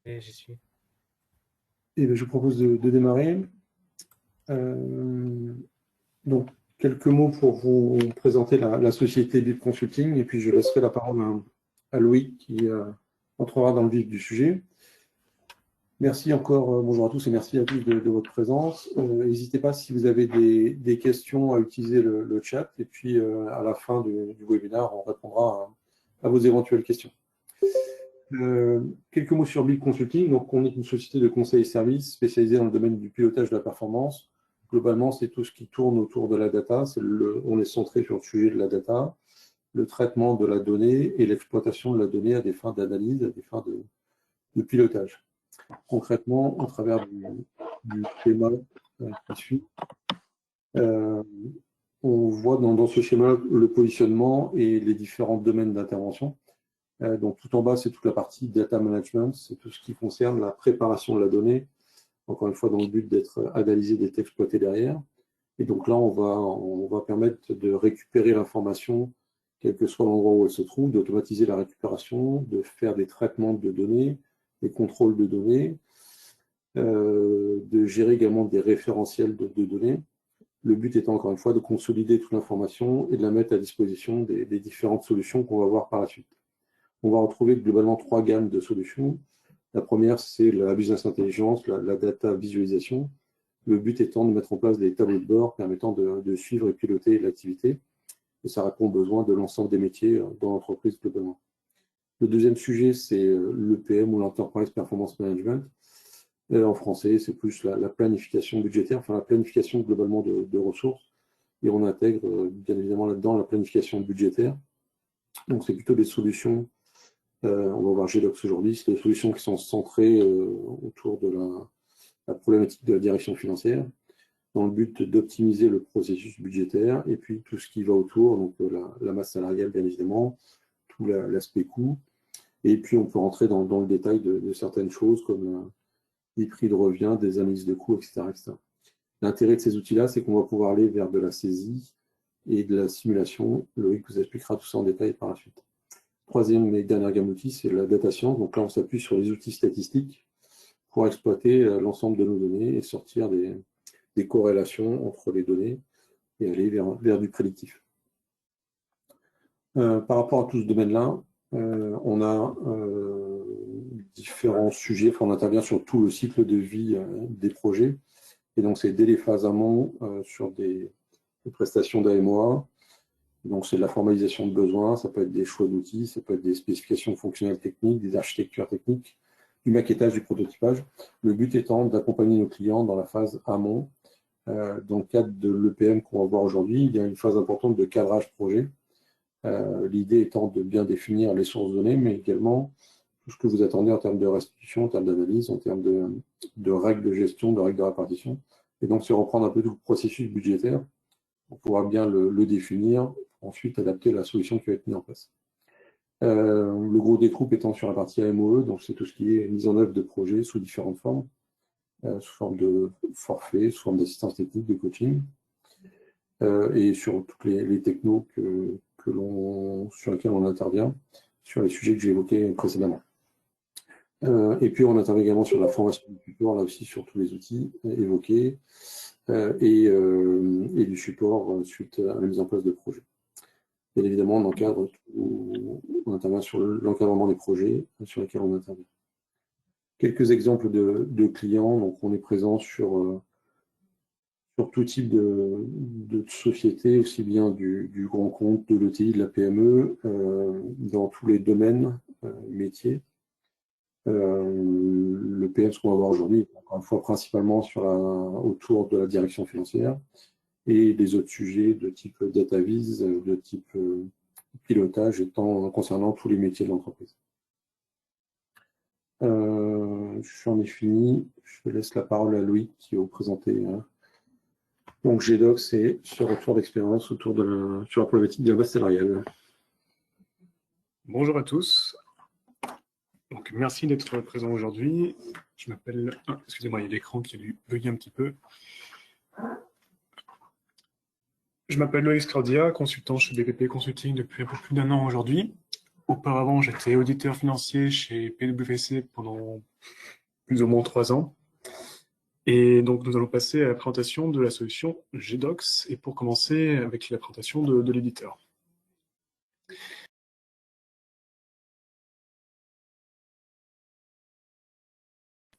Et j'y suis. Et je propose de démarrer. Donc, quelques mots pour vous présenter la société Bip Consulting, et puis je laisserai la parole à Loïc qui entrera dans le vif du sujet. Merci encore, bonjour à tous et merci à tous de votre présence. N'hésitez pas si vous avez des questions à utiliser le chat, et puis à la fin du webinaire, on répondra à vos éventuelles questions. Quelques mots sur Bip Consulting. Donc, on est une société de conseil et services spécialisée dans le domaine du pilotage de la performance. Globalement, c'est tout ce qui tourne autour de la data. On est centré sur le sujet de la data, le traitement de la donnée et l'exploitation de la donnée à des fins d'analyse, à des fins de pilotage. Concrètement, au travers du schéma qui suit, on voit dans ce schéma le positionnement et les différents domaines d'intervention. Donc tout en bas, c'est toute la partie data management, c'est tout ce qui concerne la préparation de la donnée, encore une fois dans le but d'être analysé, d'être exploité derrière. Et donc là, on va permettre de récupérer l'information, quel que soit l'endroit où elle se trouve, d'automatiser la récupération, de faire des traitements de données, des contrôles de données, de gérer également des référentiels de données. Le but étant encore une fois de consolider toute l'information et de la mettre à disposition des différentes solutions qu'on va voir par la suite. On va retrouver globalement 3 gammes de solutions. La première, c'est la business intelligence, la data visualisation. Le but étant de mettre en place des tableaux de bord permettant de suivre et piloter l'activité. Et ça répond aux besoins de l'ensemble des métiers dans l'entreprise globalement. Le deuxième sujet, c'est l'EPM ou l'Enterprise Performance Management. En français, c'est plus la planification budgétaire, enfin la planification globalement de ressources. Et on intègre bien évidemment là-dedans la planification budgétaire. Donc c'est plutôt des solutions, on va voir GDocs aujourd'hui, c'est des solutions qui sont centrées autour de la problématique de la direction financière, dans le but d'optimiser le processus budgétaire et puis tout ce qui va autour, donc la masse salariale bien évidemment, tout l'aspect coût. Et puis on peut rentrer dans le détail de certaines choses comme les prix de revient, des analyses de coûts, etc. etc. L'intérêt de ces outils-là, c'est qu'on va pouvoir aller vers de la saisie et de la simulation. Loïc vous expliquera tout ça en détail par la suite. Troisième et dernière gamme d'outils, c'est la data science. Donc là, on s'appuie sur les outils statistiques pour exploiter l'ensemble de nos données et sortir des corrélations entre les données et aller vers du prédictif. Par rapport à tout ce domaine-là, on a différents sujets, enfin, on intervient sur tout le cycle de vie des projets. Et donc, c'est dès les phases amont sur des prestations d'AMOA. Donc, c'est de la formalisation de besoins, ça peut être des choix d'outils, ça peut être des spécifications fonctionnelles techniques, des architectures techniques, du maquettage, du prototypage. Le but étant d'accompagner nos clients dans la phase amont. Dans le cadre de l'EPM qu'on va voir aujourd'hui, il y a une phase importante de cadrage projet. L'idée étant de bien définir les sources de données, mais également tout ce que vous attendez en termes de restitution, en termes d'analyse, en termes de règles de gestion, de règles de répartition. Et donc, c'est reprendre un peu tout le processus budgétaire pour pouvoir bien le définir, ensuite adapter la solution qui va être mise en place. Le gros des troupes étant sur la partie AMOE, donc c'est tout ce qui est mise en œuvre de projets sous différentes formes, sous forme de forfait, sous forme d'assistance technique, de coaching, et sur toutes les technos sur lesquels on intervient, sur les sujets que j'ai évoqués précédemment. Et puis on intervient également sur la formation du support, là aussi sur tous les outils évoqués, et du support suite à la mise en place de projets. Bien évidemment, on intervient sur l'encadrement des projets sur lesquels on intervient. Quelques exemples de clients. Donc, on est présent sur tout type de société, aussi bien du grand compte, de l'ETI, de la PME, dans tous les domaines métiers. Le PM, ce qu'on va voir aujourd'hui, encore une fois, principalement autour de la direction financière et les autres sujets de type data vis, de type pilotage concernant tous les métiers de l'entreprise. J'en ai fini. Je laisse la parole à Loïc qui va vous présenter. Donc GDocs, c'est ce retour d'expérience sur la problématique de la base salariale. Bonjour à tous. Donc, merci d'être présent aujourd'hui. Je m'appelle... excusez-moi, il y a l'écran qui a dû bugger un petit peu. Je m'appelle Loïc Scrodia, consultant chez BPP Consulting depuis un peu plus d'1 an aujourd'hui. auparavant, j'étais auditeur financier chez PwC pendant plus ou moins 3 ans. Et donc, nous allons passer à la présentation de la solution GDocs, et pour commencer avec la présentation de l'éditeur.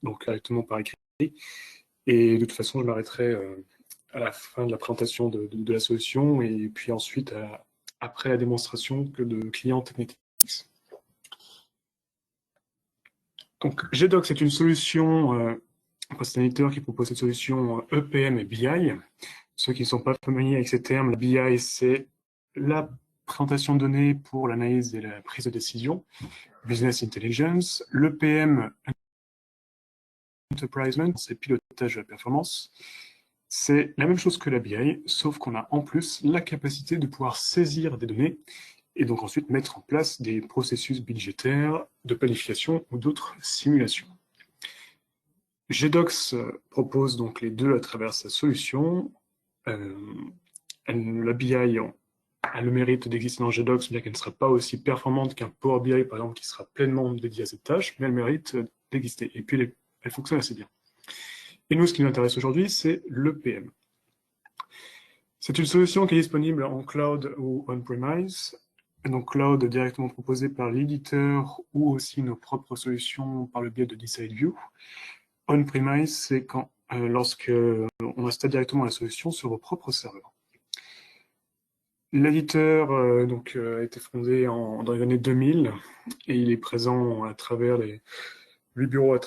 Donc, directement par écrit. Et de toute façon, je m'arrêterai à la fin de la présentation de la solution, et puis ensuite, après la démonstration de client Technetics. Donc, GDocs est une solution post éditeur qui propose cette solution EPM et BI. Ceux qui ne sont pas familiers avec ces termes, la BI, c'est la présentation de données pour l'analyse et la prise de décision, Business Intelligence. L'EPM, Enterprisement, c'est pilotage de la performance. C'est la même chose que la BI, sauf qu'on a en plus la capacité de pouvoir saisir des données et donc ensuite mettre en place des processus budgétaires, de planification ou d'autres simulations. GDocs propose donc les deux à travers sa solution. La BI a le mérite d'exister dans GDocs, bien qu'elle ne sera pas aussi performante qu'un Power BI, par exemple, qui sera pleinement dédié à cette tâche, mais elle mérite d'exister. Et puis, elle fonctionne assez bien. Et nous, ce qui nous intéresse aujourd'hui, c'est l'EPM. C'est une solution qui est disponible en cloud ou on-premise. Donc, cloud directement proposé par l'éditeur ou aussi nos propres solutions par le biais de DecideView. On-premise, c'est lorsque on installe directement la solution sur vos propres serveurs. L'éditeur a été fondé dans les années 2000 et il est présent à travers les 8 bureaux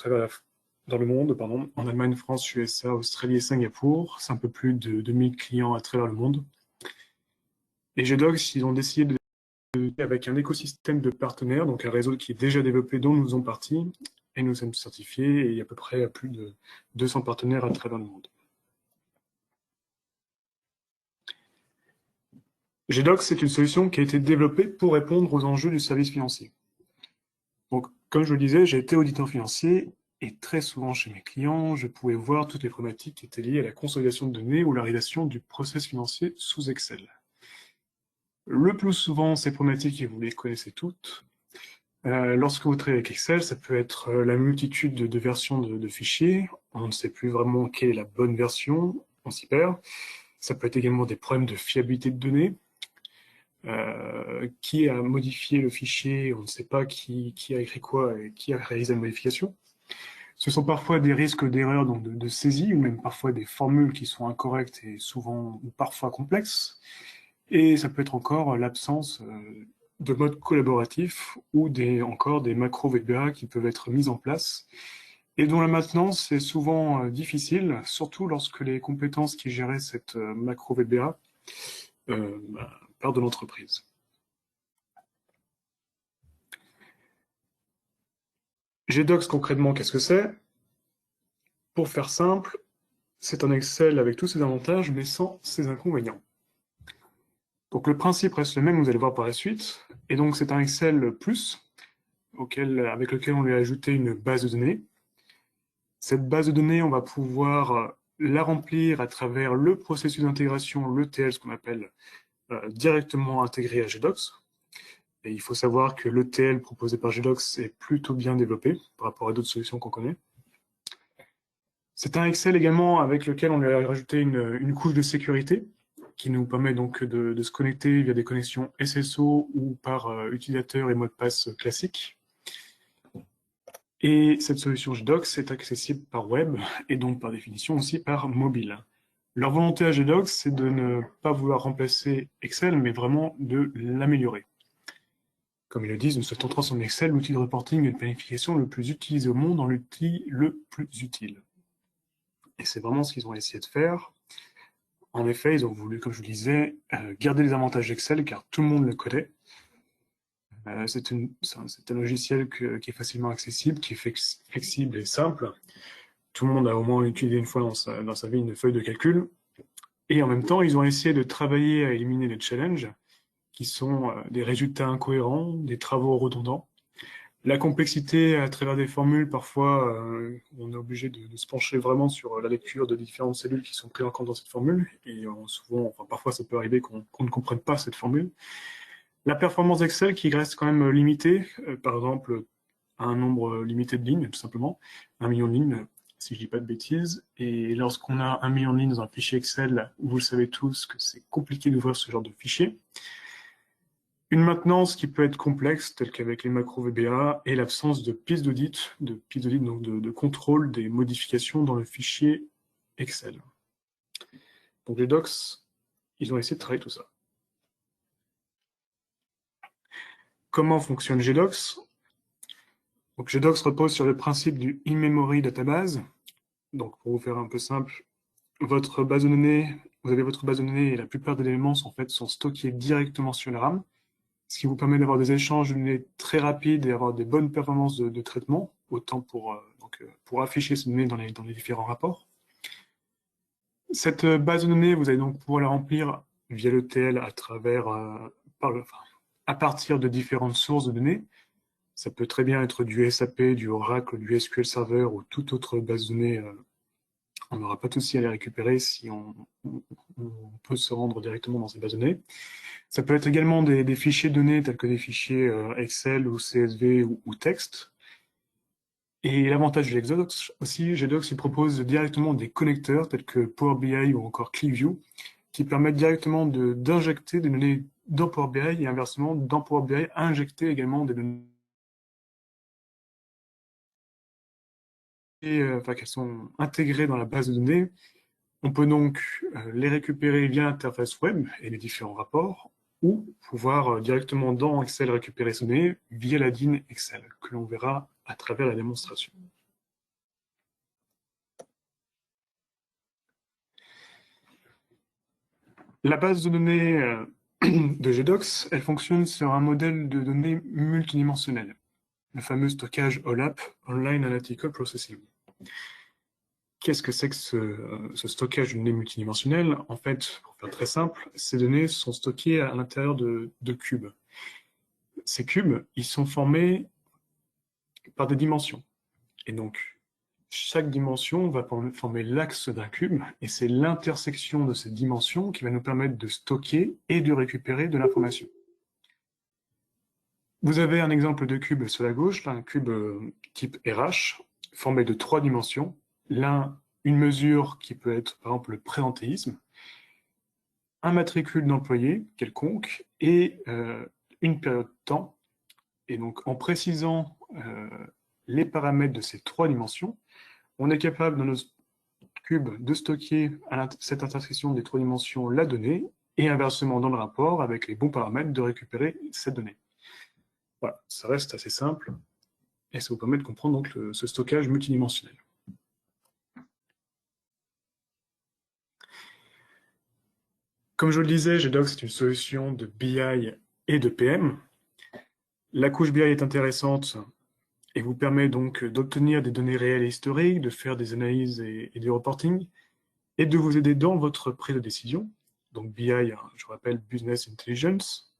dans le monde, en Allemagne, France, USA, Australie et Singapour. C'est un peu plus de 2000 clients à travers le monde. Et GDocs, ils ont décidé avec un écosystème de partenaires, donc un réseau qui est déjà développé, dont nous faisons partie, et nous sommes certifiés, et il y a à peu près plus de 200 partenaires à travers le monde. GDocs, c'est une solution qui a été développée pour répondre aux enjeux du service financier. Donc, comme je le disais, j'ai été auditeur financier, et très souvent chez mes clients, je pouvais voir toutes les problématiques qui étaient liées à la consolidation de données ou la réalisation du process financier sous Excel. Le plus souvent, ces problématiques, et vous les connaissez toutes, lorsque vous travaillez avec Excel, ça peut être la multitude de versions de fichiers, on ne sait plus vraiment quelle est la bonne version, on s'y perd. Ça peut être également des problèmes de fiabilité de données, qui a modifié le fichier, on ne sait pas qui a écrit quoi et qui a réalisé la modification. Ce sont parfois des risques d'erreur de saisie, ou même parfois des formules qui sont incorrectes et souvent ou parfois complexes. Et ça peut être encore l'absence de mode collaboratif ou encore des macros VBA qui peuvent être mis en place et dont la maintenance est souvent difficile, surtout lorsque les compétences qui géraient cette macro VBA partent de l'entreprise. GDocs, concrètement, qu'est-ce que c'est? Pour faire simple, c'est un Excel avec tous ses avantages, mais sans ses inconvénients. Donc le principe reste le même, vous allez voir par la suite. Et donc c'est un Excel plus, avec lequel on lui a ajouté une base de données. Cette base de données, on va pouvoir la remplir à travers le processus d'intégration, l'ETL, ce qu'on appelle directement intégré à GDocs. Et il faut savoir que l'ETL proposé par GDocs est plutôt bien développé par rapport à d'autres solutions qu'on connaît. C'est un Excel également avec lequel on lui a rajouté une couche de sécurité qui nous permet donc de se connecter via des connexions SSO ou par utilisateur et mot de passe classique. Et cette solution GDocs est accessible par web et donc par définition aussi par mobile. Leur volonté à GDocs, c'est de ne pas vouloir remplacer Excel, mais vraiment de l'améliorer. Comme ils le disent, nous souhaitons transformer Excel, l'outil de reporting et de planification le plus utilisé au monde, en l'outil le plus utile. Et c'est vraiment ce qu'ils ont essayé de faire. En effet, ils ont voulu, comme je vous le disais, garder les avantages d'Excel, car tout le monde le connaît. C'est un logiciel qui est facilement accessible, qui est flexible et simple. Tout le monde a au moins utilisé une fois dans sa vie une feuille de calcul. Et en même temps, ils ont essayé de travailler à éliminer les challenges, qui sont des résultats incohérents, des travaux redondants. La complexité à travers des formules, parfois, on est obligé de se pencher vraiment sur la lecture de différentes cellules qui sont prises en compte dans cette formule. Et parfois, ça peut arriver qu'on ne comprenne pas cette formule. La performance d'Excel qui reste quand même limitée, par exemple, à un nombre limité de lignes, tout simplement, 1 million de lignes, si je dis pas de bêtises. Et lorsqu'on a 1 million de lignes dans un fichier Excel, vous le savez tous que c'est compliqué d'ouvrir ce genre de fichier. Une maintenance qui peut être complexe, telle qu'avec les macros VBA, et l'absence de piste d'audit, donc de contrôle des modifications dans le fichier Excel. Donc les docs, ils ont essayé de travailler tout ça. Comment fonctionne GDocs? Donc GDocs repose sur le principe du in-memory database. Donc pour vous faire un peu simple, votre base de données, vous avez votre base de données et la plupart des éléments sont stockés directement sur la RAM, ce qui vous permet d'avoir des échanges de données très rapides et avoir des bonnes performances de traitement, autant pour afficher ces données dans les différents rapports. Cette base de données, vous allez donc pouvoir la remplir via l'ETL à partir de différentes sources de données. Ça peut très bien être du SAP, du Oracle, du SQL Server ou toute autre base de données. On n'aura pas de souci à les récupérer si on peut se rendre directement dans ces bases de données. Ça peut être également des fichiers de données tels que des fichiers Excel ou CSV ou texte. Et l'avantage de GDocs aussi, GDocs il propose directement des connecteurs tels que Power BI ou encore ClickView qui permettent directement d'injecter des données dans Power BI et inversement dans Power BI injecter également des données qu'elles sont intégrées dans la base de données. On peut donc les récupérer via l'interface web et les différents rapports, ou pouvoir directement dans Excel récupérer ces données via la DIN Excel, que l'on verra à travers la démonstration. La base de données de GDocs, elle fonctionne sur un modèle de données multidimensionnel, le fameux stockage OLAP, Online Analytical Processing. Qu'est-ce que c'est que ce stockage de données multidimensionnelles? En fait, pour faire très simple, ces données sont stockées à l'intérieur de cubes. Ces cubes, ils sont formés par des dimensions. Et donc, chaque dimension va former l'axe d'un cube, et c'est l'intersection de ces dimensions qui va nous permettre de stocker et de récupérer de l'information. Vous avez un exemple de cube sur la gauche, là, un cube type RH, formé de 3 dimensions. L'un, une mesure qui peut être, par exemple, le présentéisme, un matricule d'employé quelconque, et une période de temps. Et donc, en précisant les paramètres de ces 3 dimensions, on est capable dans notre cube de stocker à cette intersection des 3 dimensions la donnée, et inversement dans le rapport, avec les bons paramètres, de récupérer cette donnée. Voilà, ça reste assez simple, et ça vous permet de comprendre donc ce stockage multidimensionnel. Comme je le disais, GDocs est une solution de BI et de PM. La couche BI est intéressante et vous permet donc d'obtenir des données réelles et historiques, de faire des analyses et du reporting, et de vous aider dans votre prise de décision. Donc BI, je rappelle, Business Intelligence.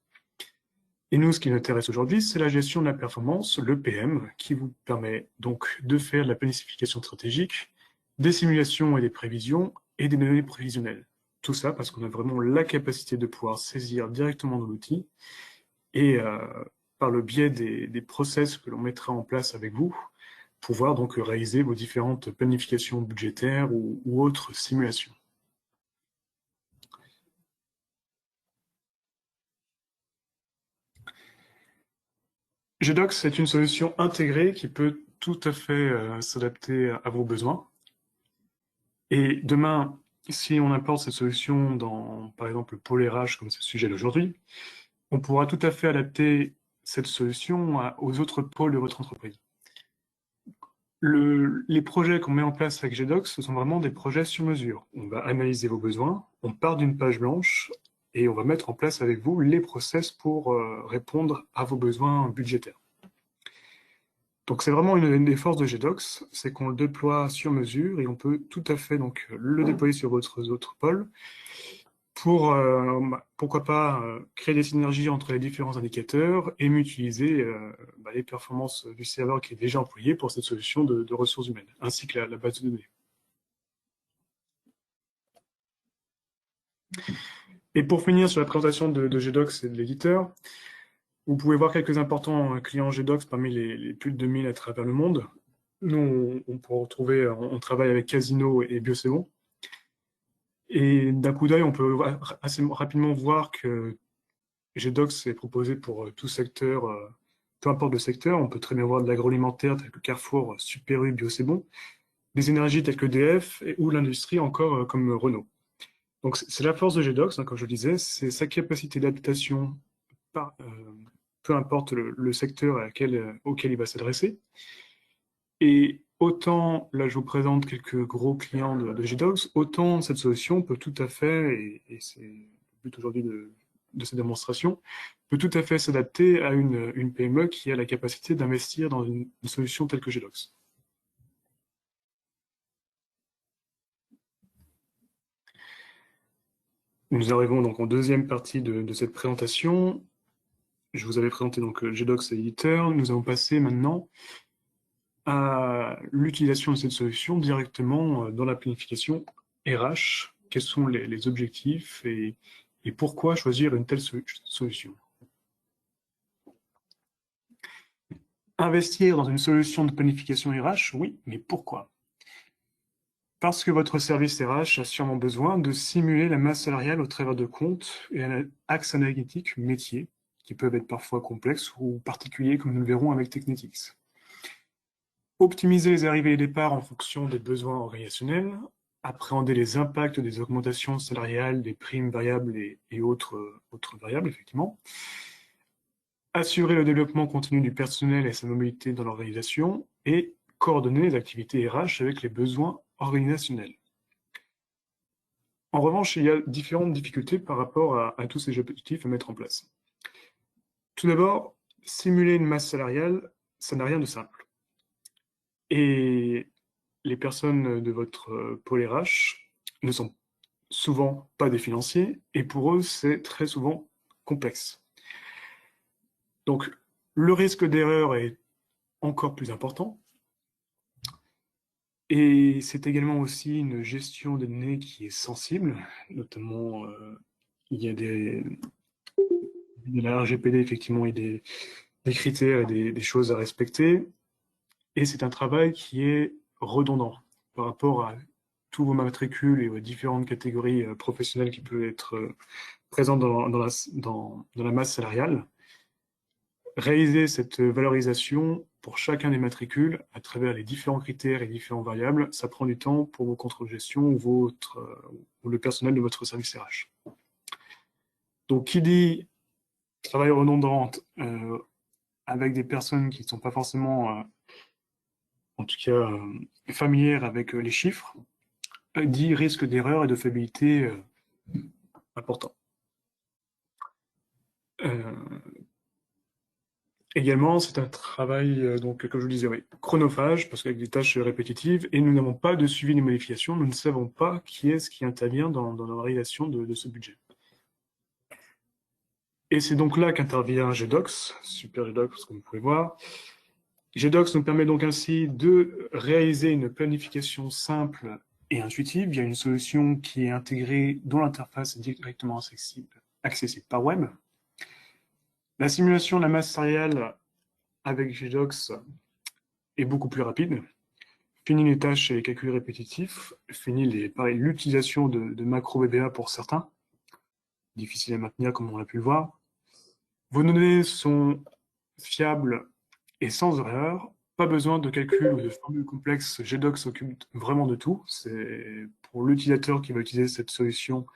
Et nous, ce qui nous intéresse aujourd'hui, c'est la gestion de la performance, le PM, qui vous permet donc de faire de la planification stratégique, des simulations et des prévisions, et des données prévisionnelles. Tout ça parce qu'on a vraiment la capacité de pouvoir saisir directement dans l'outil, et par le biais des process que l'on mettra en place avec vous, pouvoir donc réaliser vos différentes planifications budgétaires ou autres simulations. GDocs est une solution intégrée qui peut tout à fait s'adapter à vos besoins. Et demain, si on importe cette solution dans, par exemple, le pôle RH, comme c'est le sujet d'aujourd'hui, on pourra tout à fait adapter cette solution aux autres pôles de votre entreprise. Les projets qu'on met en place avec GDocs, ce sont vraiment des projets sur mesure. On va analyser vos besoins, on part d'une page blanche et on va mettre en place avec vous les process pour répondre à vos besoins budgétaires. Donc c'est vraiment une des forces de GDocs, c'est qu'on le déploie sur mesure et on peut tout à fait donc le déployer sur votre autre pôle pour, pourquoi pas, créer des synergies entre les différents indicateurs et mutualiser les performances du serveur qui est déjà employé pour cette solution de ressources humaines, ainsi que la base de données. Et pour finir sur la présentation de GDocs et de l'éditeur, Vous pouvez voir quelques importants clients GDocs parmi les plus de 2000 à travers le monde. Nous, on peut retrouver, on travaille avec Casino et BioSéO. Et d'un coup d'œil, on peut assez rapidement voir que GDocs est proposé pour tout secteur, peu importe le secteur. On peut très bien voir de l'agroalimentaire tel que Carrefour, Super U, Bio c'est bon, des énergies telles que EDF ou l'industrie encore comme Renault. Donc c'est la force de GDocs, hein, comme je le disais, c'est sa capacité d'adaptation peu importe le secteur auquel il va s'adresser. Et autant, là je vous présente quelques gros clients de GDocs, autant cette solution peut tout à fait, et c'est le but aujourd'hui de cette démonstration, peut tout à fait s'adapter à une PME qui a la capacité d'investir dans une solution telle que GDocs. Nous arrivons donc en deuxième partie de cette présentation. Je vous avais présenté donc GDocs et l'éditeur. Nous allons passer maintenant à l'utilisation de cette solution directement dans la planification RH. Quels sont les objectifs et pourquoi choisir une telle solution? Investir dans une solution de planification RH, oui, mais pourquoi? Parce que votre service RH a sûrement besoin de simuler la masse salariale au travers de comptes et axes analytiques métiers, qui peuvent être parfois complexes ou particuliers, comme nous le verrons avec Technetics. Optimiser les arrivées et départs en fonction des besoins organisationnels, appréhender les impacts des augmentations salariales, des primes variables et autres variables, effectivement. Assurer le développement continu du personnel et sa mobilité dans l'organisation et coordonner les activités RH avec les besoins organisationnels. En revanche, il y a différentes difficultés par rapport à tous ces objectifs à mettre en place. Tout d'abord, simuler une masse salariale, ça n'a rien de simple. Et les personnes de votre pôle RH ne sont souvent pas des financiers, et pour eux, c'est très souvent complexe. Donc, le risque d'erreur est encore plus important, et c'est également aussi une gestion des données qui est sensible, notamment, il y a de la RGPD, effectivement, il y a des critères et des choses à respecter, et c'est un travail qui est redondant par rapport à tous vos matricules et aux différentes catégories professionnelles qui peuvent être présentes dans la masse salariale. Réaliser cette valorisation pour chacun des matricules à travers les différents critères et différentes variables, ça prend du temps pour vos contrôles de gestion ou le personnel de votre service RH. Donc, qui dit travail redondant avec des personnes qui ne sont pas forcément, en tout cas, familières avec les chiffres, dit risque d'erreur et de fiabilité important. Également, c'est un travail, donc, comme je vous disais, oui, chronophage, parce qu'avec des tâches répétitives, et nous n'avons pas de suivi des modifications, nous ne savons pas qui est-ce qui intervient dans la réalisation de ce budget. Et c'est donc là qu'intervient GDocs, Super GDocs, comme vous pouvez voir. GDocs nous permet donc ainsi de réaliser une planification simple et intuitive via une solution qui est intégrée, dont l'interface est directement accessible par web. La simulation de la masse salariale avec GDocs est beaucoup plus rapide. Fini les tâches et les calculs répétitifs, fini l'utilisation de macro VBA pour certains, difficile à maintenir comme on l'a pu le voir. Vos données sont fiables et sans erreur, pas besoin de calcul ou de formules complexes. GDocs s'occupe vraiment de tout. C'est pour l'utilisateur qui va utiliser cette solution,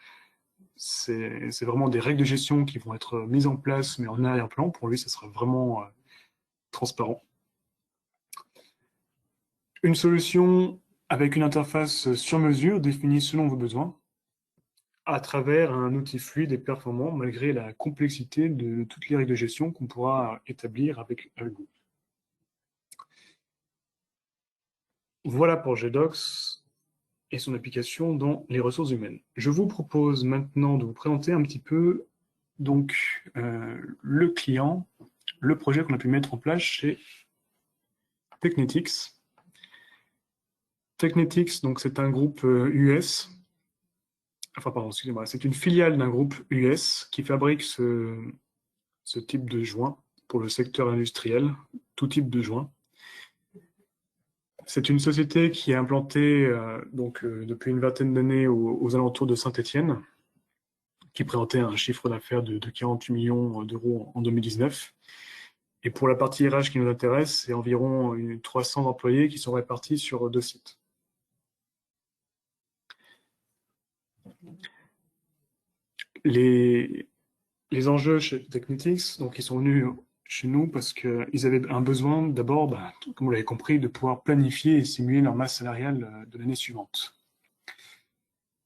c'est vraiment des règles de gestion qui vont être mises en place, mais en arrière-plan. Pour lui, ça sera vraiment transparent. Une solution avec une interface sur mesure définie selon vos besoins à travers un outil fluide et performant malgré la complexité de toutes les règles de gestion qu'on pourra établir avec vous. Voilà pour GDocs et son application dans les ressources humaines. Je vous propose maintenant de vous présenter un petit peu donc le client, le projet qu'on a pu mettre en place chez Technetics. Technetics, donc c'est un groupe US, enfin pardon, excusez-moi, c'est une filiale d'un groupe US qui fabrique ce ce type de joint pour le secteur industriel, tout type de joint. C'est une société qui est implantée depuis une vingtaine d'années aux alentours de Saint-Étienne, qui présentait un chiffre d'affaires de 48 millions d'euros en 2019. Et pour la partie RH qui nous intéresse, c'est environ 300 employés qui sont répartis sur 2 sites. Les enjeux chez Technetics, donc ils sont venus chez nous parce qu'ils avaient un besoin d'abord, comme vous l'avez compris, de pouvoir planifier et simuler leur masse salariale de l'année suivante.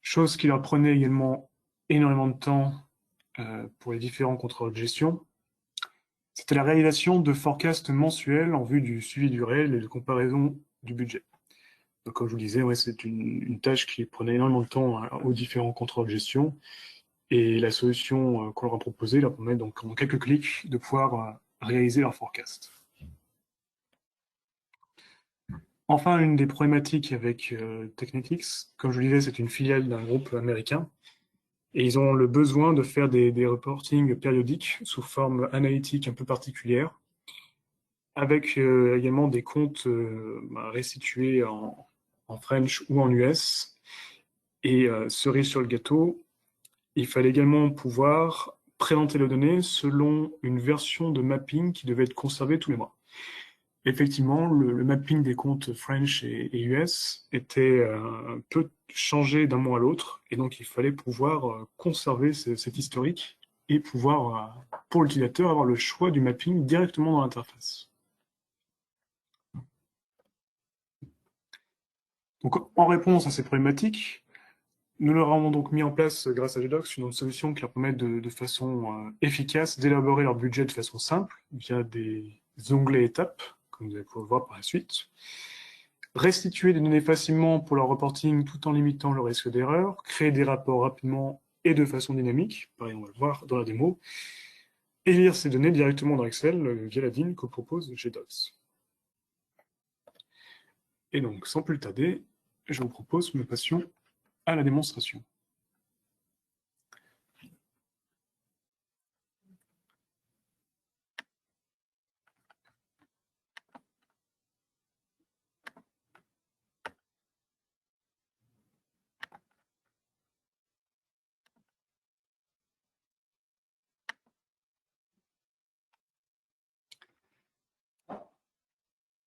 Chose qui leur prenait également énormément de temps pour les différents contrôles de gestion. C'était la réalisation de forecasts mensuels en vue du suivi du réel et de comparaison du budget. Donc, comme je vous le disais, c'est une tâche qui prenait énormément de temps aux différents contrôles de gestion. Et la solution qu'on leur a proposée leur permet donc en quelques clics de pouvoir réaliser leur forecast. Enfin, une des problématiques avec Technetics, comme je vous le disais, c'est une filiale d'un groupe américain. Et ils ont le besoin de faire des reportings périodiques sous forme analytique un peu particulière, avec également des comptes restitués en French ou en US. Et cerise sur le gâteau, il fallait également pouvoir présenter les données selon une version de mapping qui devait être conservée tous les mois. Effectivement, le mapping des comptes French et US était peut changer d'un mois à l'autre, et donc il fallait pouvoir conserver cet historique et pouvoir, pour l'utilisateur, avoir le choix du mapping directement dans l'interface. Donc, en réponse à ces problématiques, nous leur avons donc mis en place, grâce à GDocs, une solution qui leur permet de façon efficace d'élaborer leur budget de façon simple, via des onglets étapes, comme vous allez pouvoir le voir par la suite. Restituer des données facilement pour leur reporting tout en limitant le risque d'erreur, créer des rapports rapidement et de façon dynamique, pareil on va le voir dans la démo, et lire ces données directement dans Excel via la DIN que propose GDocs. Et donc, sans plus tarder, je vous propose que nous passions à la démonstration.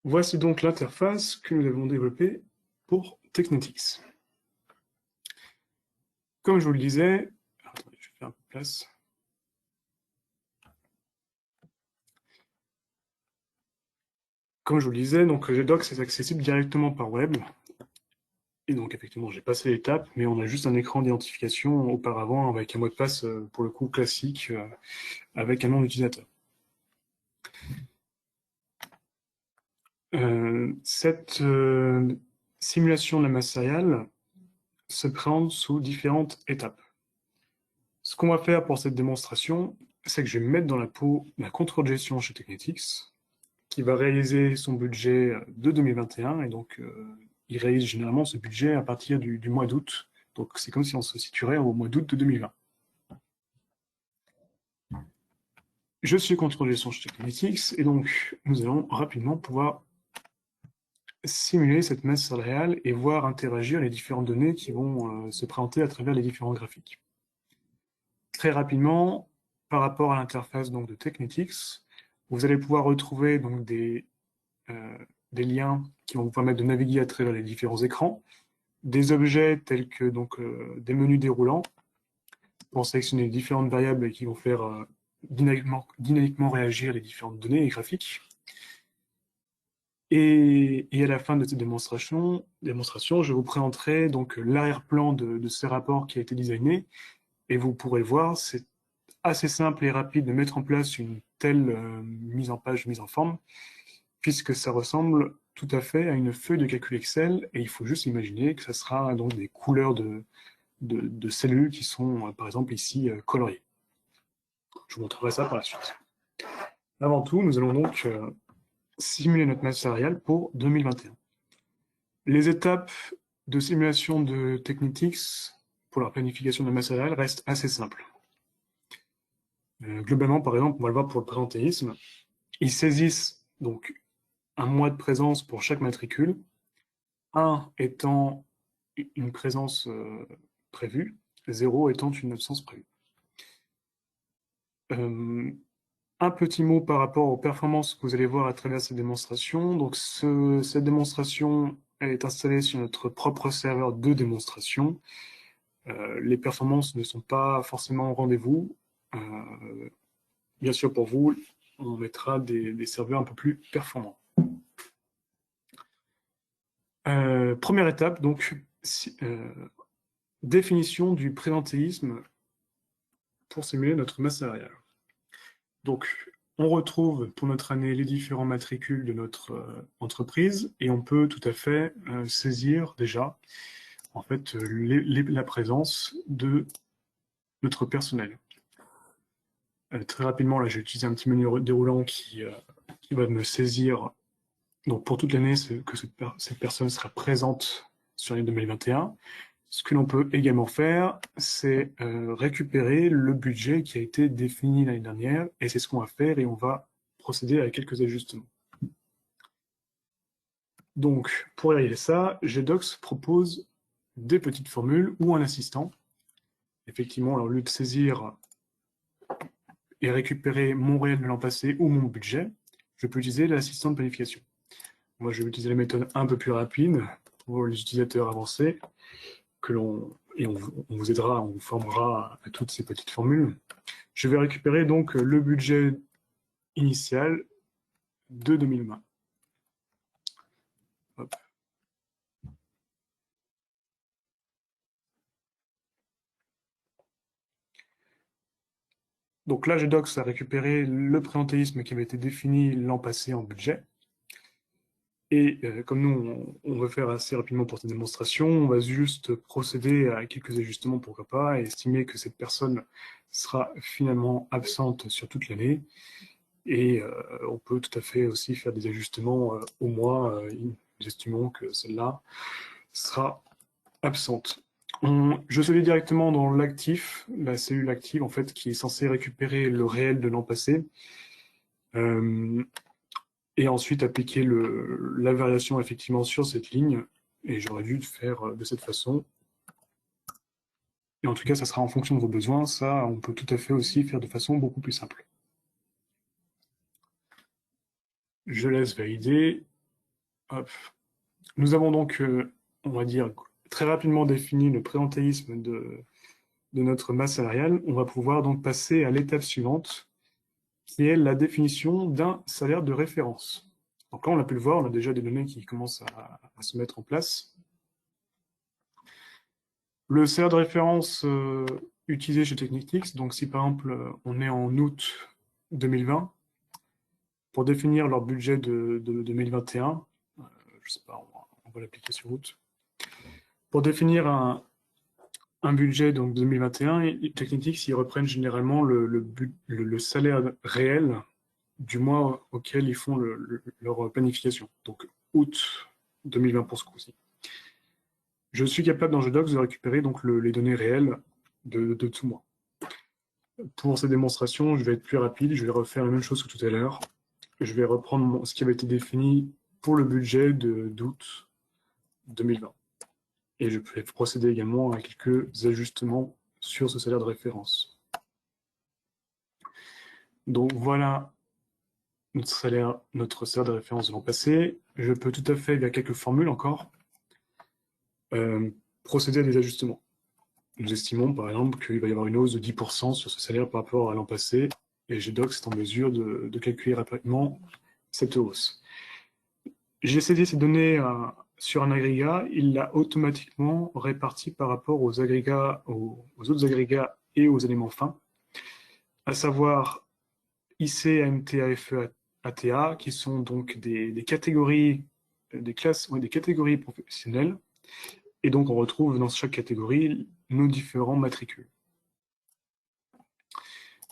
Voici donc l'interface que nous avons développée pour Technetics. Comme je vous le disais, attendez, je vais faire un peu de place. Comme je vous le disais, donc GDocs est accessible directement par web. Et donc effectivement, j'ai passé l'étape, mais on a juste un écran d'identification auparavant avec un mot de passe pour le coup classique avec un nom d'utilisateur. Cette simulation de la masse salariale se présente sous différentes étapes. Ce qu'on va faire pour cette démonstration, c'est que je vais me mettre dans la peau d'un contrôle de gestion chez Technetics, qui va réaliser son budget de 2021, et donc il réalise généralement ce budget à partir du mois d'août. Donc c'est comme si on se situerait au mois d'août de 2020. Je suis contrôle de gestion chez Technetics, et donc nous allons rapidement pouvoir simuler cette masse salariale et voir interagir les différentes données qui vont se présenter à travers les différents graphiques. Très rapidement, par rapport à l'interface de Technetics, vous allez pouvoir retrouver donc des liens qui vont vous permettre de naviguer à travers les différents écrans, des objets tels que des menus déroulants pour sélectionner les différentes variables qui vont faire dynamiquement réagir les différentes données et graphiques. Et à la fin de cette démonstration, je vous présenterai donc l'arrière-plan de ces rapports qui a été designé. Et vous pourrez le voir, c'est assez simple et rapide de mettre en place une telle mise en page, mise en forme, puisque ça ressemble tout à fait à une feuille de calcul Excel. Et il faut juste imaginer que ça sera donc des couleurs de cellules qui sont, par exemple, ici coloriées. Je vous montrerai ça par la suite. Avant tout, nous allons donc simuler notre masse salariale pour 2021. Les étapes de simulation de Technetics pour la planification de la masse salariale restent assez simples. Globalement, par exemple, on va le voir pour le présentéisme, ils saisissent donc un mois de présence pour chaque matricule, 1 étant une présence prévue, 0 étant une absence prévue. Un petit mot par rapport aux performances que vous allez voir à travers cette démonstration. Donc, cette démonstration elle est installée sur notre propre serveur de démonstration. Les performances ne sont pas forcément au rendez-vous. Bien sûr, pour vous, on mettra des serveurs un peu plus performants. Première étape, donc, définition du présentéisme pour simuler notre masse salariale. Donc, on retrouve pour notre année les différents matricules de notre entreprise et on peut tout à fait saisir déjà en fait la présence de notre personnel. Très rapidement, là, j'ai utilisé un petit menu déroulant qui va me saisir. Donc, pour toute l'année, que cette personne sera présente sur l'année 2021. Ce que l'on peut également faire, c'est récupérer le budget qui a été défini l'année dernière, et c'est ce qu'on va faire, et on va procéder à quelques ajustements. Donc, pour réaliser ça, GDocs propose des petites formules ou un assistant. Effectivement, alors, au lieu de saisir et récupérer mon réel de l'an passé ou mon budget, je peux utiliser l'assistant de planification. Moi, je vais utiliser la méthode un peu plus rapide pour les utilisateurs avancés, et on vous aidera, on vous formera à toutes ces petites formules. Je vais récupérer donc le budget initial de 2020. Hop. Donc là, GDocs a récupéré le présentéisme qui avait été défini l'an passé en budget. Et comme nous, on veut faire assez rapidement pour cette démonstration, on va juste procéder à quelques ajustements, pourquoi pas, et estimer que cette personne sera finalement absente sur toute l'année. Et on peut tout à fait aussi faire des ajustements au mois. Nous estimons que celle-là sera absente. Je suis directement dans l'actif, la cellule active en fait, qui est censée récupérer le réel de l'an passé. Et ensuite appliquer la variation effectivement sur cette ligne. Et j'aurais dû le faire de cette façon. Et en tout cas, ça sera en fonction de vos besoins. Ça, on peut tout à fait aussi faire de façon beaucoup plus simple. Je laisse valider. Hop. Nous avons donc, on va dire, très rapidement défini le présentéisme de notre masse salariale. On va pouvoir donc passer à l'étape suivante, qui est la définition d'un salaire de référence. Donc là, on a pu le voir, on a déjà des données qui commencent à se mettre en place. Le salaire de référence utilisé chez Technitix, donc si par exemple on est en août 2020, pour définir leur budget de 2021, je sais pas, on va l'appliquer sur août. Pour définir un budget donc 2021, Technitix, ils reprennent généralement le salaire réel du mois auquel ils font leur planification. Donc août 2020 pour ce coup-ci. Je suis capable dans GDocs de récupérer donc les données réelles de tout mois. Pour ces démonstrations, je vais être plus rapide, je vais refaire la même chose que tout à l'heure. Je vais reprendre ce qui avait été défini pour le budget d'août 2020. Et je vais procéder également à quelques ajustements sur ce salaire de référence. Donc voilà notre salaire de référence de l'an passé. Je peux tout à fait, via quelques formules encore, procéder à des ajustements. Nous estimons par exemple qu'il va y avoir une hausse de 10% sur ce salaire par rapport à l'an passé, et GDocs est en mesure de calculer rapidement cette hausse. J'ai cédé ces données sur un agrégat, il l'a automatiquement réparti par rapport aux agrégats, aux autres agrégats et aux éléments fins, à savoir IC, AMT, AFE, ATA, qui sont donc des catégories, des classes, des catégories professionnelles, et donc on retrouve dans chaque catégorie nos différents matricules.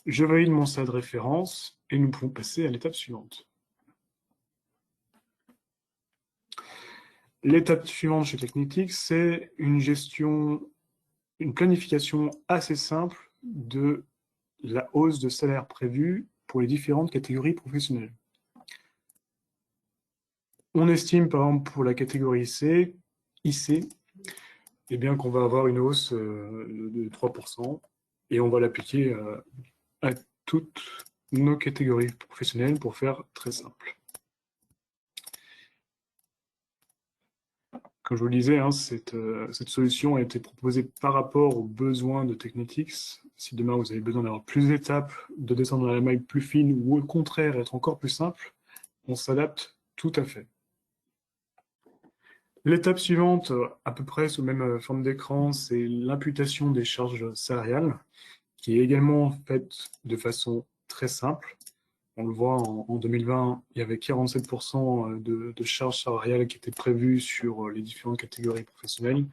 Je valide mon salaire de référence et nous pouvons passer à l'étape suivante. L'étape suivante chez Technitix, c'est une gestion, une planification assez simple de la hausse de salaire prévue pour les différentes catégories professionnelles. On estime, par exemple, pour la catégorie C, IC, eh bien qu'on va avoir une hausse de 3%, et on va l'appliquer à toutes nos catégories professionnelles pour faire très simple. Comme je vous le disais, hein, cette solution a été proposée par rapport aux besoins de Technetics. Si demain vous avez besoin d'avoir plus d'étapes, de descendre dans la maille plus fine ou au contraire être encore plus simple, on s'adapte tout à fait. L'étape suivante, à peu près sous la même forme d'écran, c'est l'imputation des charges salariales, qui est également faite de façon très simple. On le voit en 2020, il y avait 47% de charges salariales qui étaient prévues sur les différentes catégories professionnelles.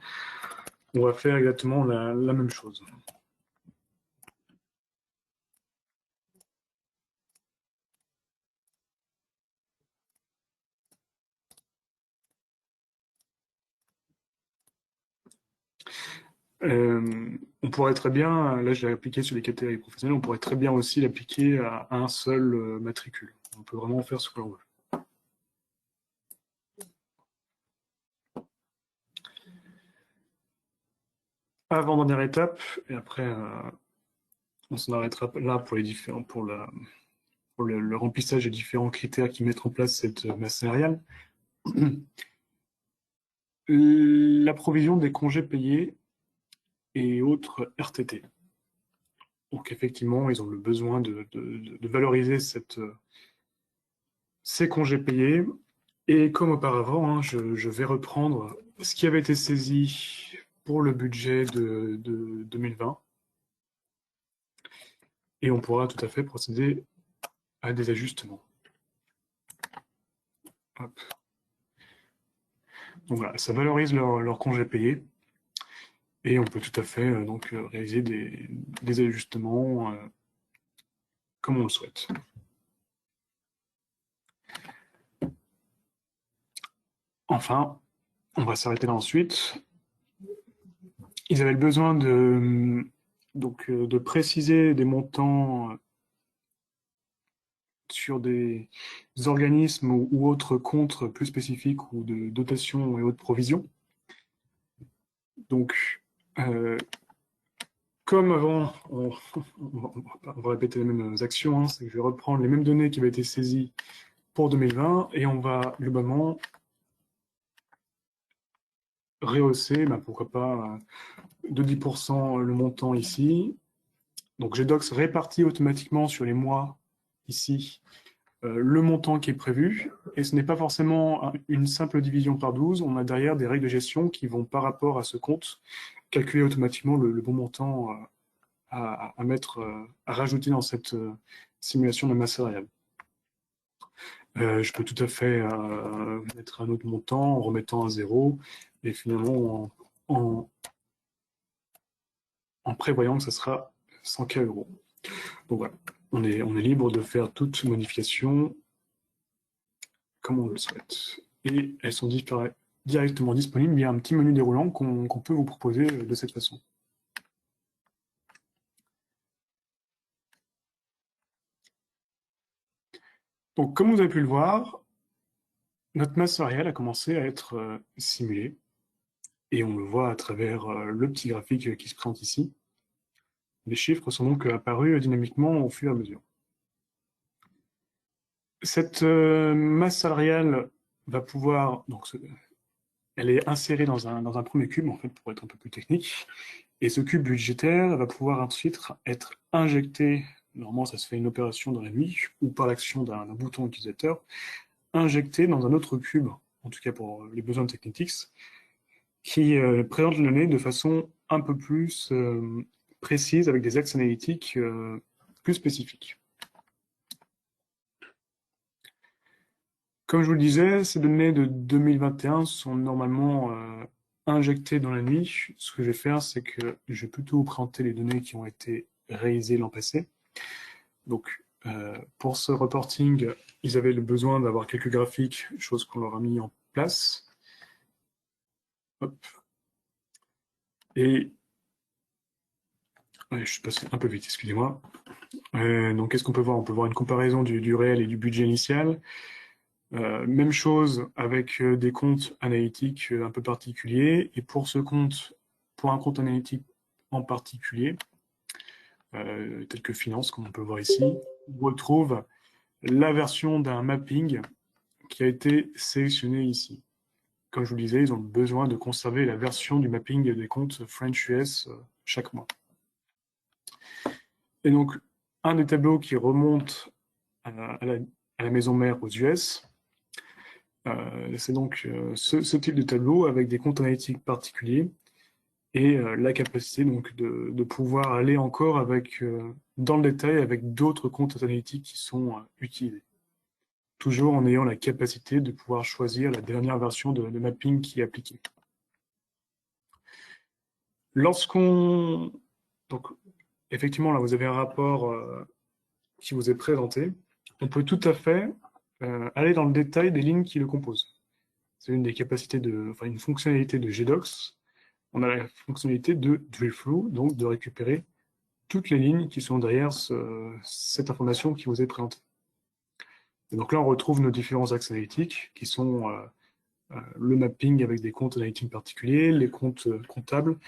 On va faire exactement la même chose. On pourrait très bien, là je l'ai appliqué sur les catégories professionnelles, on pourrait très bien aussi l'appliquer à un seul matricule. On peut vraiment faire ce que l'on veut. Avant-dernière étape, et après on s'en arrêtera là pour les différents, pour le remplissage des différents critères qui mettent en place cette masse salariale. La provision des congés payés et autres RTT. Donc effectivement, ils ont le besoin de valoriser ces congés payés. Et comme auparavant, hein, je vais reprendre ce qui avait été saisi pour le budget de 2020. Et on pourra tout à fait procéder à des ajustements. Hop. Donc voilà, ça valorise leur congé payé. Et on peut tout à fait donc réaliser des ajustements comme on le souhaite. Enfin, on va s'arrêter là ensuite. Ils avaient besoin de préciser des montants sur des organismes ou autres comptes plus spécifiques ou de dotations et autres provisions. Donc, comme avant, on va répéter les mêmes actions, hein, c'est que je vais reprendre les mêmes données qui avaient été saisies pour 2020 et on va globalement rehausser, pourquoi pas, de 10% le montant ici. Donc GDocs répartit automatiquement sur les mois ici le montant qui est prévu, et ce n'est pas forcément une simple division par 12, on a derrière des règles de gestion qui vont par rapport à ce compte calculer automatiquement le bon montant à rajouter dans cette simulation de masse salariale. Je peux tout à fait mettre un autre montant en remettant à 0 et finalement en prévoyant que ce sera 100 000 €. Donc voilà, on est libre de faire toute modification comme on le souhaite. Et elles sont directement disponibles via un petit menu déroulant qu'on peut vous proposer de cette façon. Donc comme vous avez pu le voir, notre masse salariale a commencé à être simulée. Et on le voit à travers le petit graphique qui se présente ici. Les chiffres sont donc apparus dynamiquement au fur et à mesure. Cette masse salariale va pouvoir, donc, elle est insérée dans un premier cube, en fait, pour être un peu plus technique. Et ce cube budgétaire va pouvoir ensuite être injecté, normalement ça se fait une opération dans la nuit, ou par l'action d'un bouton utilisateur, injecté dans un autre cube, en tout cas pour les besoins de Technetics, qui présente les données de façon un peu plus précise, avec des axes analytiques plus spécifiques. Comme je vous le disais, ces données de 2021 sont normalement injectées dans la nuit. Ce que je vais faire, c'est que je vais plutôt vous présenter les données qui ont été réalisées l'an passé. Donc, pour ce reporting, ils avaient le besoin d'avoir quelques graphiques, chose qu'on leur a mis en place. Hop. Et Ouais, je suis passé un peu vite, excusez-moi. Donc, qu'est-ce qu'on peut voir? On peut voir une comparaison du réel et du budget initial. Même chose avec des comptes analytiques un peu particuliers. Et pour un compte analytique en particulier, tel que finance, comme on peut voir ici, on retrouve la version d'un mapping qui a été sélectionné ici. Comme je vous le disais, ils ont besoin de conserver la version du mapping des comptes French US chaque mois. Et donc, un des tableaux qui remonte à la maison mère aux US, c'est donc ce type de tableau avec des comptes analytiques particuliers et la capacité donc de pouvoir aller encore dans le détail avec d'autres comptes analytiques qui sont utilisés. Toujours en ayant la capacité de pouvoir choisir la dernière version de mapping qui est appliquée. Donc, effectivement, là, vous avez un rapport qui vous est présenté. On peut tout à fait aller dans le détail des lignes qui le composent. C'est une des capacités une fonctionnalité de GDocs. On a la fonctionnalité de drill through, donc de récupérer toutes les lignes qui sont derrière cette information qui vous est présentée. Et donc là, on retrouve nos différents axes analytiques qui sont le mapping avec des comptes analytiques particuliers, les comptes comptables,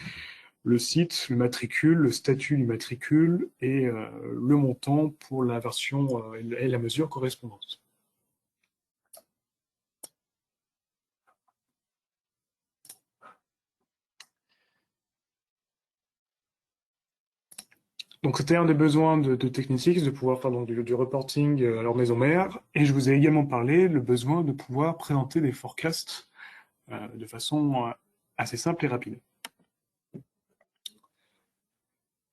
le site, le matricule, le statut du matricule et le montant pour la version et la mesure correspondante. Donc c'était un des besoins de Technetics, de pouvoir faire donc, du reporting à leur maison mère. Et je vous ai également parlé le besoin de pouvoir présenter des forecasts de façon assez simple et rapide.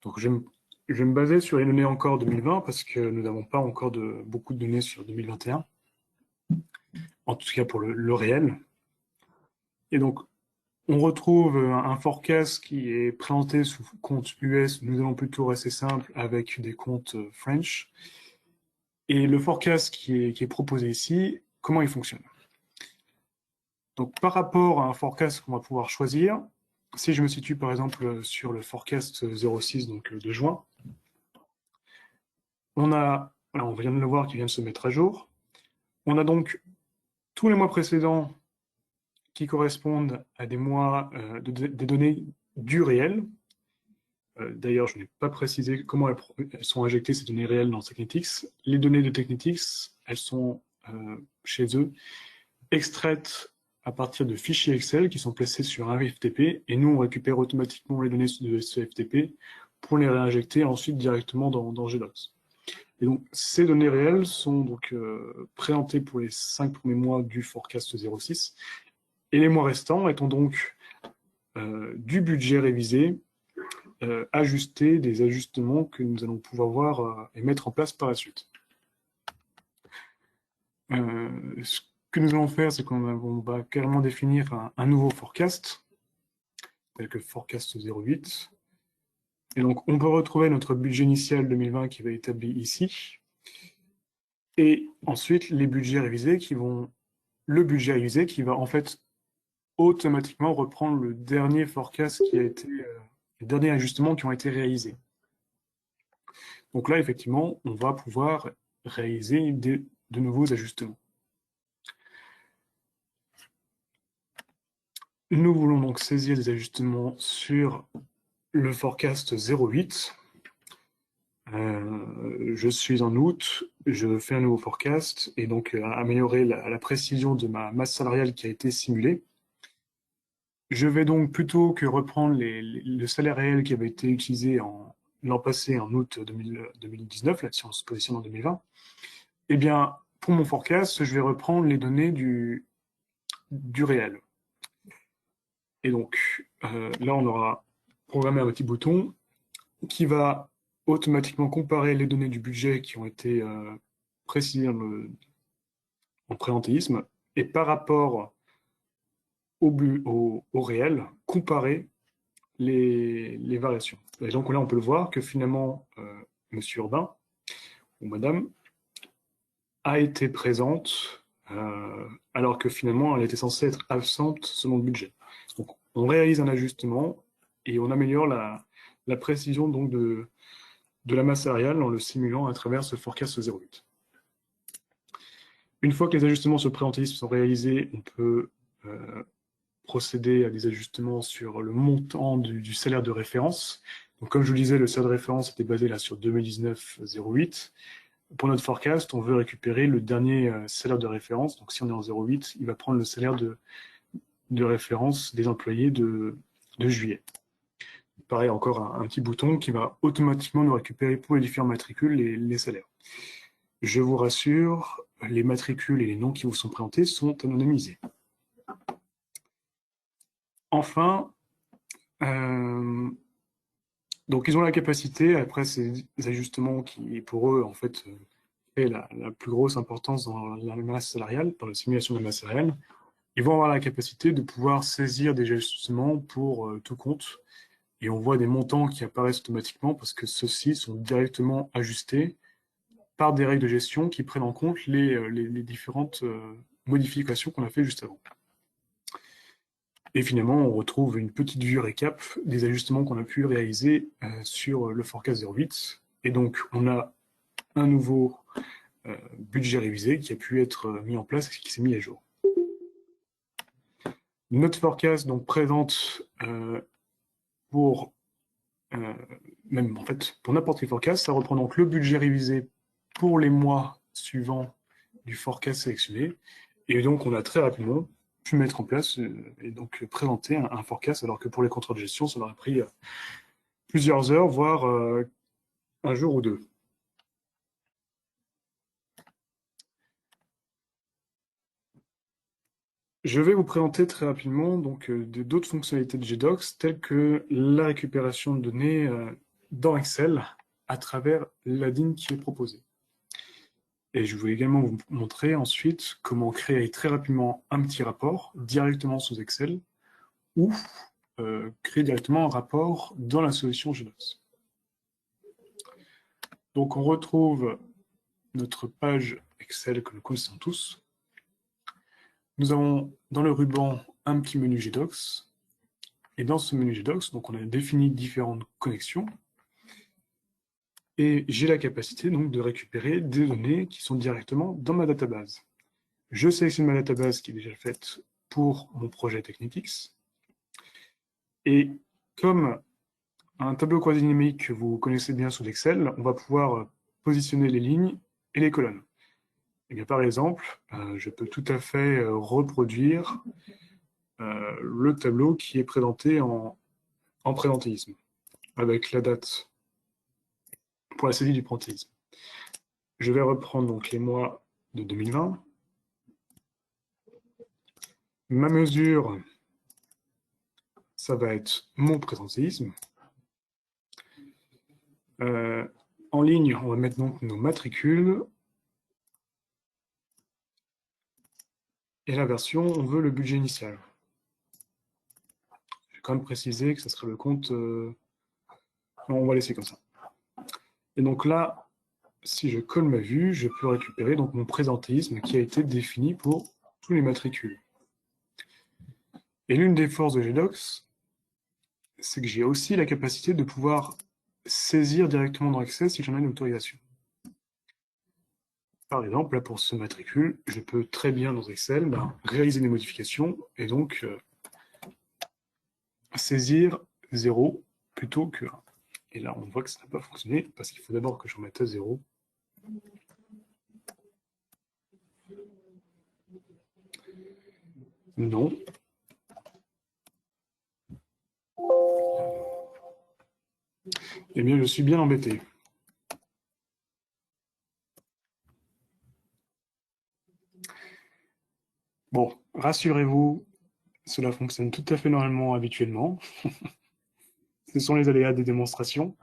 Donc je vais me baser sur les données encore 2020 parce que nous n'avons pas encore beaucoup de données sur 2021. En tout cas pour le réel. Et donc on retrouve un forecast qui est présenté sous compte US. Nous allons plutôt rester simple avec des comptes French. Et le forecast qui est proposé ici, comment il fonctionne? Donc, par rapport à un forecast qu'on va pouvoir choisir, si je me situe par exemple sur le forecast 06 donc de juin, on vient de le voir qui vient de se mettre à jour. On a donc tous les mois précédents qui correspondent à des mois, des données du réel. D'ailleurs, je n'ai pas précisé comment elles sont injectées, ces données réelles dans Technetics. Les données de Technetics, elles sont chez eux extraites à partir de fichiers Excel qui sont placés sur un FTP et nous, on récupère automatiquement les données de ce FTP pour les réinjecter ensuite directement dans GDocs. Et donc, ces données réelles sont donc présentées pour les 5 premiers mois du forecast 06 et les mois restants étant donc du budget révisé, ajusté, des ajustements que nous allons pouvoir voir et mettre en place par la suite. Ce que nous allons faire, c'est qu'on va carrément définir un nouveau forecast, tel que forecast 08. Et donc, on peut retrouver notre budget initial 2020 qui va être établi ici. Et ensuite, les budgets révisés le budget révisé qui va en fait automatiquement reprendre le dernier forecast qui a été, les derniers ajustements qui ont été réalisés. Donc là, effectivement, on va pouvoir réaliser de nouveaux ajustements. Nous voulons donc saisir des ajustements sur le forecast 08. Je suis en août, je fais un nouveau forecast et donc améliorer la précision de ma masse salariale qui a été simulée. Je vais donc, plutôt que reprendre le salaire réel qui avait été utilisé l'an passé, en août 2019, là, si on se positionne en 2020, eh bien, pour mon forecast, je vais reprendre les données du réel. Et donc, là, on aura programmé un petit bouton qui va automatiquement comparer les données du budget qui ont été précisées en présentéisme et par rapport au réel, comparer les variations. Et donc là, on peut le voir que finalement, Monsieur Urbain ou Madame a été présente alors que finalement, elle était censée être absente selon le budget. Donc, on réalise un ajustement et on améliore la la précision donc de la masse salariale en le simulant à travers ce forecast 0,8. Une fois que les ajustements sur le présentéisme sont réalisés, on peut procéder à des ajustements sur le montant du salaire de référence. Donc, comme je vous le disais, le salaire de référence était basé là sur 2019,08. Pour notre forecast, on veut récupérer le dernier salaire de référence. Donc, si on est en 0,8, il va prendre le salaire de référence des employés de juillet. Pareil, encore un petit bouton qui va automatiquement nous récupérer pour les différents matricules les salaires. Je vous rassure, les matricules et les noms qui vous sont présentés sont anonymisés. Enfin, donc ils ont la capacité, après ces ajustements qui, pour eux, en fait, est la plus grosse importance dans la masse salariale, dans la simulation de la masse salariale, ils vont avoir la capacité de pouvoir saisir des ajustements pour tout compte. Et on voit des montants qui apparaissent automatiquement parce que ceux-ci sont directement ajustés par des règles de gestion qui prennent en compte les différentes modifications qu'on a fait juste avant. Et finalement, on retrouve une petite vue récap des ajustements qu'on a pu réaliser sur le forecast 0,8. Et donc, on a un nouveau budget révisé qui a pu être mis en place et qui s'est mis à jour. Notre forecast donc présente pour même en fait pour n'importe quel forecast, ça reprend donc le budget révisé pour les mois suivants du forecast sélectionné. Et donc, on a très rapidement pu mettre en place et donc présenter un forecast, alors que pour les contrôles de gestion, ça aurait pris plusieurs heures, voire un jour ou deux. Je vais vous présenter très rapidement donc d'autres fonctionnalités de GDocs, telles que la récupération de données dans Excel à travers l'ADIN qui est proposé. Et je vais également vous montrer ensuite comment créer très rapidement un petit rapport directement sous Excel ou créer directement un rapport dans la solution GDocs. Donc on retrouve notre page Excel que nous connaissons tous. Nous avons dans le ruban un petit menu GDocs. Et dans ce menu GDocs, donc on a défini différentes connexions. Et j'ai la capacité donc de récupérer des données qui sont directement dans ma database. Je sélectionne ma database qui est déjà faite pour mon projet Technetics. Et comme un tableau croisé dynamique que vous connaissez bien sous Excel, on va pouvoir positionner les lignes et les colonnes. Et bien, par exemple, je peux tout à fait reproduire le tableau qui est présenté en présentéisme, avec la date pour la saisie du présentéisme. Je vais reprendre donc les mois de 2020. Ma mesure, ça va être mon présentéisme. En ligne, on va mettre donc nos matricules. Et la version, on veut le budget initial. Je vais quand même préciser que ça serait le compte... Non, on va laisser comme ça. Et donc là, si je colle ma vue, je peux récupérer donc mon présentéisme qui a été défini pour tous les matricules. Et l'une des forces de GDocs, c'est que j'ai aussi la capacité de pouvoir saisir directement dans Excel si j'en ai une autorisation. Par exemple, là pour ce matricule, je peux très bien dans Excel réaliser des modifications et donc saisir 0 plutôt que 1. Et là, on voit que ça n'a pas fonctionné parce qu'il faut d'abord que je remette à 0. Non. Eh bien, je suis bien embêté. Bon, rassurez-vous, cela fonctionne tout à fait normalement habituellement. Ce sont les aléas des démonstrations.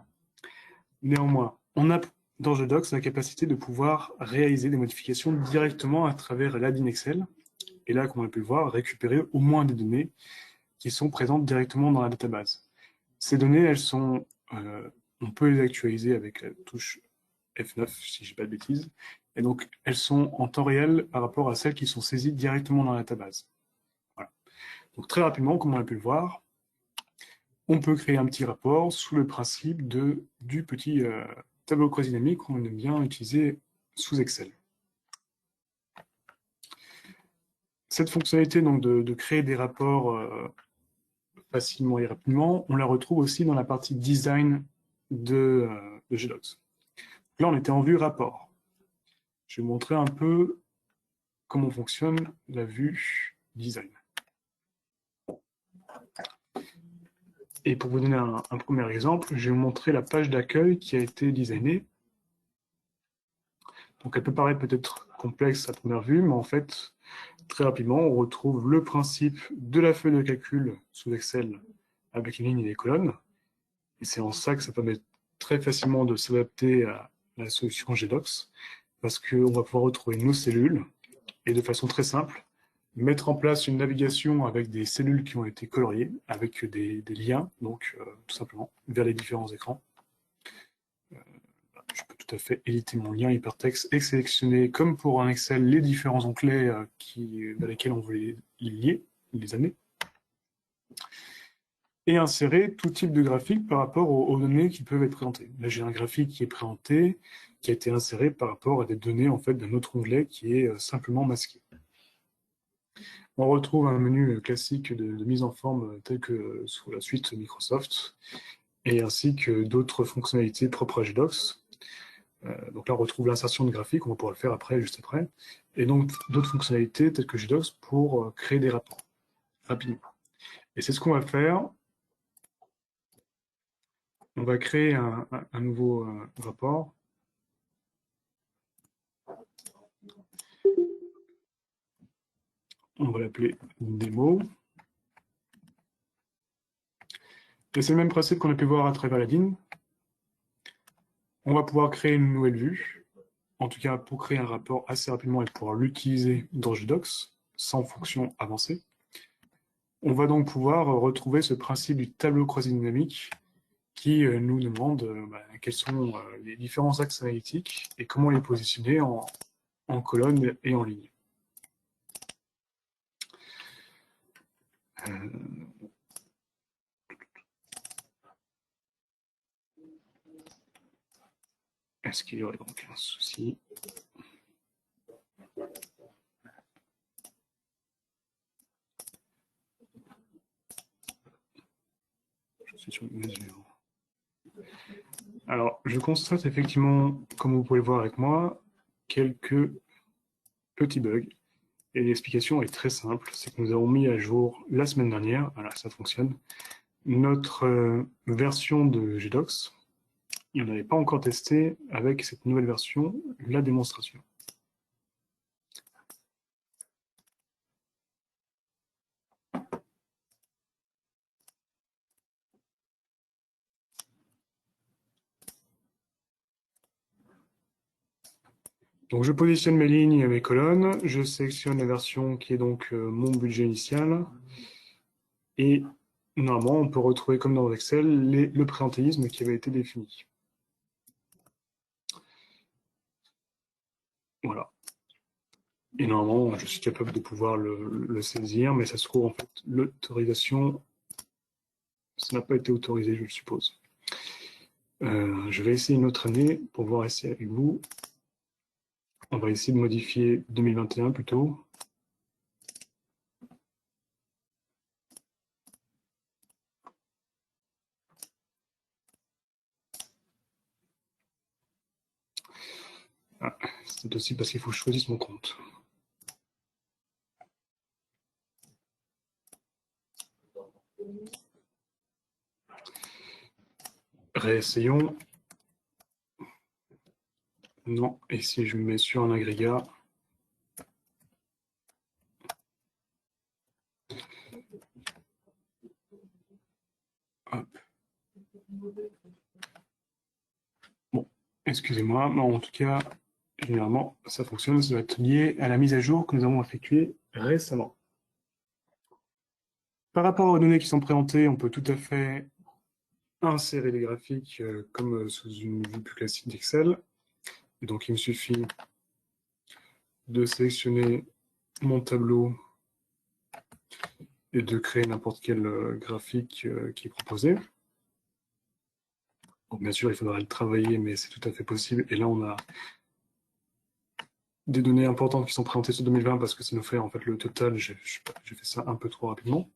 Néanmoins, on a dans GDocs la capacité de pouvoir réaliser des modifications directement à travers l'ADIN Excel. Et là, comme on a pu le voir, récupérer au moins des données qui sont présentes directement dans la database. Ces données, elles sont, on peut les actualiser avec la touche F9, si je ne dis pas de bêtises. Et donc, elles sont en temps réel par rapport à celles qui sont saisies directement dans la database. Voilà. Donc, très rapidement, comme on a pu le voir, on peut créer un petit rapport sous le principe du petit tableau croisé dynamique qu'on aime bien utiliser sous Excel. Cette fonctionnalité donc, de créer des rapports facilement et rapidement, on la retrouve aussi dans la partie design de GDocs. Là, on était en vue rapport. Je vais vous montrer un peu comment fonctionne la vue design. Et pour vous donner un premier exemple, je vais vous montrer la page d'accueil qui a été designée. Donc elle peut paraître peut-être complexe à première vue, mais en fait, très rapidement, on retrouve le principe de la feuille de calcul sous Excel avec les lignes et les colonnes. Et c'est en ça que ça permet très facilement de s'adapter à la solution GDocs, parce qu'on va pouvoir retrouver nos cellules et de façon très simple, mettre en place une navigation avec des cellules qui ont été coloriées, avec des liens, donc tout simplement, vers les différents écrans. Je peux tout à fait éditer mon lien hypertexte et sélectionner, comme pour un Excel, les différents onglets vers lesquels on veut les lier, les amener. Et insérer tout type de graphique par rapport aux données qui peuvent être présentées. Là, j'ai un graphique qui est présenté, qui a été inséré par rapport à des données en fait, d'un autre onglet qui est simplement masqué. On retrouve un menu classique de mise en forme tel que sous la suite Microsoft, et ainsi que d'autres fonctionnalités propres à GDocs. Donc là, on retrouve l'insertion de graphique, on va pouvoir le faire après, juste après, et donc d'autres fonctionnalités telles que GDocs pour créer des rapports rapidement. Et c'est ce qu'on va faire. On va créer un nouveau rapport. On va l'appeler démo. Et c'est le même principe qu'on a pu voir à travers la DIN. On va pouvoir créer une nouvelle vue, en tout cas pour créer un rapport assez rapidement et pouvoir l'utiliser dans GDocs, sans fonction avancée. On va donc pouvoir retrouver ce principe du tableau croisé dynamique qui nous demande quels sont les différents axes analytiques et comment les positionner en colonne et en ligne. Est-ce qu'il y aurait donc un souci? Je suis sur une mesure. Alors, je constate effectivement, comme vous pouvez le voir avec moi, quelques petits bugs. Et l'explication est très simple, c'est que nous avons mis à jour la semaine dernière, voilà, ça fonctionne, notre version de GDocs. Et on n'avait pas encore testé avec cette nouvelle version la démonstration. Donc je positionne mes lignes et mes colonnes, je sélectionne la version qui est donc mon budget initial, et normalement on peut retrouver comme dans Excel le présentéisme qui avait été défini. Voilà. Et normalement je suis capable de pouvoir le saisir, mais ça se trouve en fait l'autorisation, ça n'a pas été autorisé je le suppose. Je vais essayer une autre année pour voir essayer avec vous. On va essayer de modifier 2021 plutôt. Ah, c'est aussi parce qu'il faut que je choisisse mon compte. Réessayons. Non, et si je me mets sur un agrégat, hop. Bon, excusez-moi, mais en tout cas, généralement, ça fonctionne, ça doit être lié à la mise à jour que nous avons effectuée récemment. Par rapport aux données qui sont présentées, on peut tout à fait insérer les graphiques comme sous une vue plus classique d'Excel. Donc, il me suffit de sélectionner mon tableau et de créer n'importe quel graphique qui est proposé. Donc, bien sûr, il faudra le travailler, mais c'est tout à fait possible. Et là, on a des données importantes qui sont présentées sur 2020 parce que ça nous fait en fait le total. J'ai fait ça un peu trop rapidement.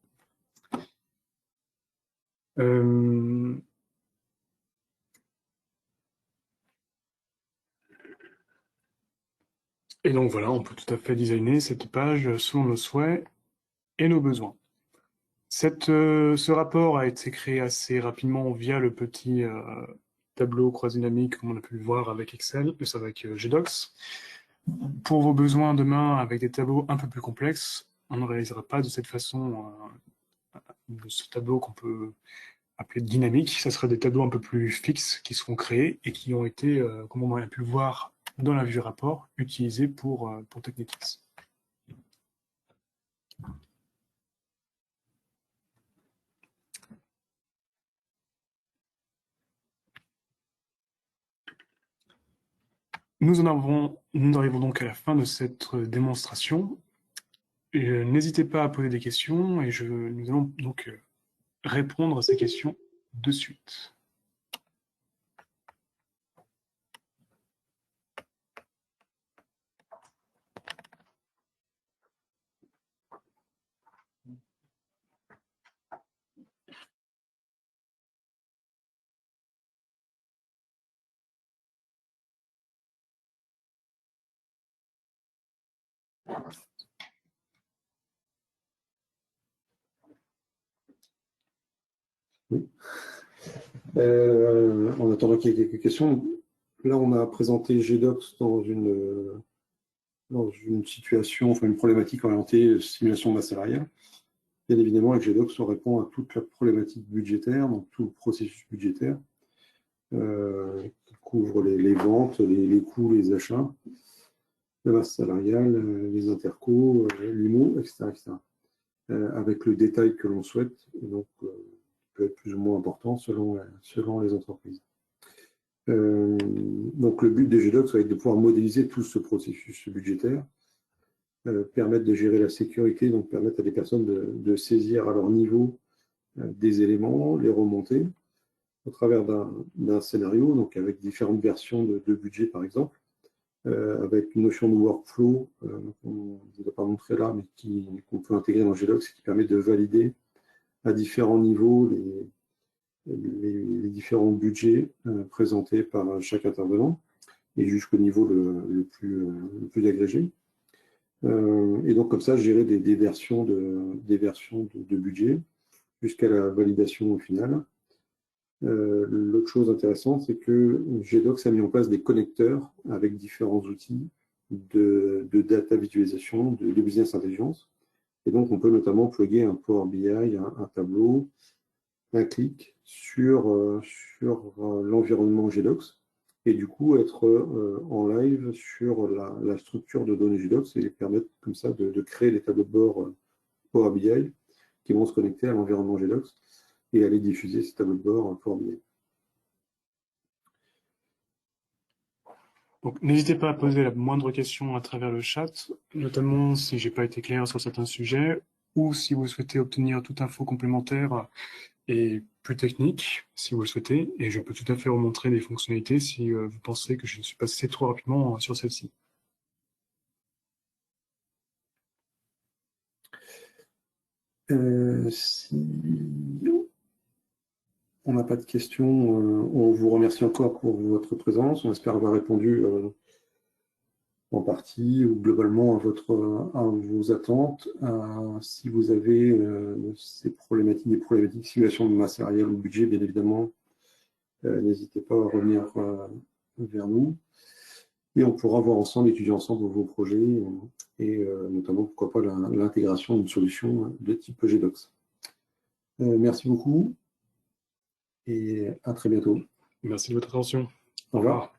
Et donc voilà, on peut tout à fait designer cette page selon nos souhaits et nos besoins. Ce rapport a été créé assez rapidement via le petit tableau croisé dynamique, comme on a pu le voir avec Excel, plus avec GDocs. Pour vos besoins demain, avec des tableaux un peu plus complexes, on ne réalisera pas de cette façon ce tableau qu'on peut appeler dynamique. Ça sera des tableaux un peu plus fixes qui seront créés et qui ont été, comme on a pu le voir dans la vue rapport, utilisés pour Technetics. Nous arrivons donc à la fin de cette démonstration. N'hésitez pas à poser des questions et nous allons donc répondre à ces questions de suite. Oui. En attendant qu'il y ait quelques questions, là on a présenté GDocs dans une situation, enfin une problématique orientée simulation de masse salariale. Bien évidemment, avec GDocs, on répond à toute la problématique budgétaire, donc tout le processus budgétaire, qui couvre les ventes, les coûts, les achats, la masse salariale, les intercos, l'IMO, etc., avec le détail que l'on souhaite, et donc peut être plus ou moins important selon les entreprises. Donc le but des GDocs va être de pouvoir modéliser tout ce processus budgétaire, permettre de gérer la sécurité, donc permettre à des personnes de saisir à leur niveau des éléments, les remonter au travers d'un scénario, donc avec différentes versions de budget par exemple, avec une notion de workflow qu'on ne va pas montrer là, mais qu'on peut intégrer dans GDocs, qui permet de valider à différents niveaux les différents budgets présentés par chaque intervenant et jusqu'au niveau le plus agrégé. Et donc, comme ça, gérer des versions de budget jusqu'à la validation au final. L'autre chose intéressante, c'est que GDocs a mis en place des connecteurs avec différents outils de data visualisation, de business intelligence. Et donc, on peut notamment plugger un Power BI, un tableau, un clic sur l'environnement GDocs et du coup être en live sur la structure de données GDocs et permettre comme ça de créer des tableaux de bord Power BI qui vont se connecter à l'environnement GDocs et aller diffuser ces tableaux de bord Power BI. Donc, n'hésitez pas à poser la moindre question à travers le chat, notamment si j'ai pas été clair sur certains sujets ou si vous souhaitez obtenir toute info complémentaire et plus technique, si vous le souhaitez, et je peux tout à fait vous montrer des fonctionnalités si vous pensez que je suis passé trop rapidement sur celle-ci. Si on n'a pas de questions, on vous remercie encore pour votre présence. On espère avoir répondu en partie ou globalement à vos attentes. Si vous avez des problématiques simulation de masse salariale ou budget, bien évidemment, n'hésitez pas à revenir vers nous. Et on pourra voir ensemble, étudier ensemble vos projets et notamment, pourquoi pas, l'intégration d'une solution de type GDocs. Merci beaucoup et à très bientôt. Merci de votre attention. Au revoir.